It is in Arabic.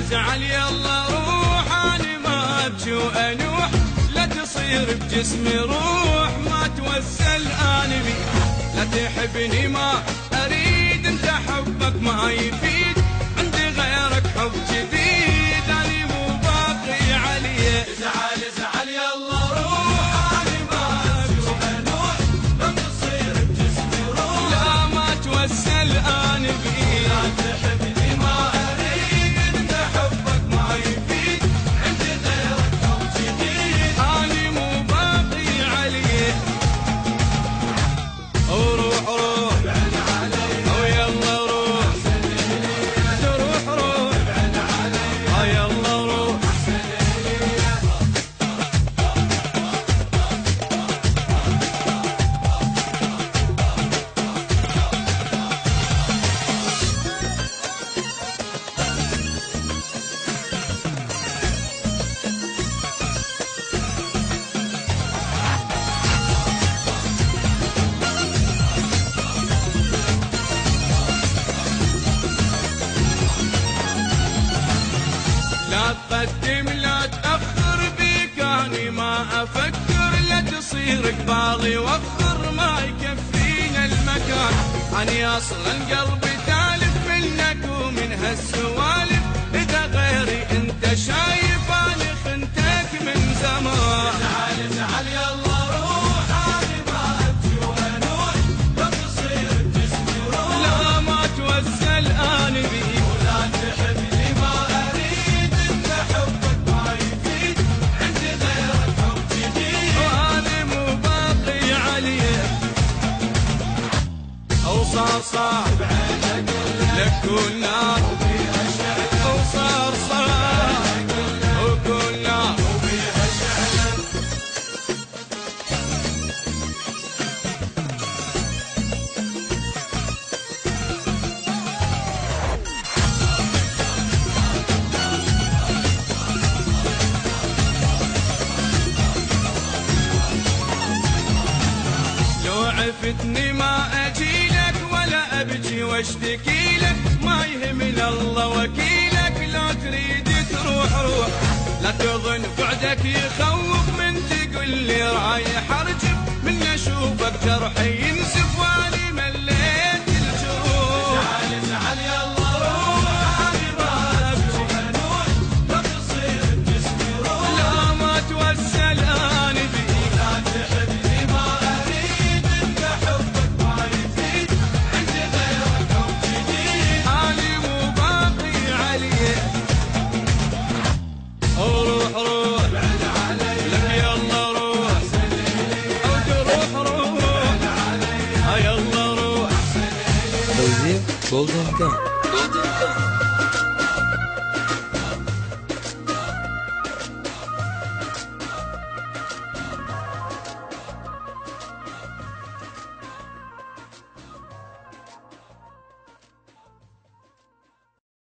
ازعل يلا روح، انا ما ابكي وانوح، لا تصير بجسمي روح، ما توسل انا بيك، لا تحبني ما اريد، انت حبك ما يفيد، عندي غيرك حب جديد، انا مو باقي عليه. ازعل ازعل يلا روح، انا ما ابكي وانوح، لا تصير بجسمي روح، لا ما توسل انا بيك، لا تحبني ما اريد، انت حبك ما يفيد، عندي غيرك حب جديد، انا مو باقي عليه. وروح روح ابعد علي، ويلا روح تروح روح ابعد علي، يلا روح. لا تقدم لا تأخر بيك، أنا ما أفكر، لا تصير قبالي وأخر، ما يكفينا المكان، أنا أصلا قلبي تالف منك ومن هالسوالف، إذا غيري أنت شايف أنا خنتك من زمان. ازعل ازعل يلا روح، أنا ما أبكي وأنوح، لا تصير بجسمي روح، لا ما توسل أنا بيك، ولا تحبني ما أريد، أنت حبك ما يفيد، عندي غيرك حب جديد، وأنا مو باقي عليه. وصار صار لك كل نار وبيها شعل، وصار صار وكل نار وبيها شعل. لو عفتني ما اجيلك ولا ابكي واشتكي لك، ما يهمني الله وكيلك، لا تريد تروح روح، لا تظن بعدك يخوف، من تقول لي رايح ارجف، من اشوفك جرحي ينسف، واني مليت الجروح. ازعل ازعل يلا روح، انا ما ابكي وانوح، لا تصير بجسمي روح، لا ما توسل انا بيك، لا تحبني ما اريد، انت حبك ما يفيد، عندي غيرك حب جديد، انا مو باقي عليه. وروح روح ابعد علي، لك يلا روح وتروح روح ابعد علي، يلا روح. توزيع جولدن كاب.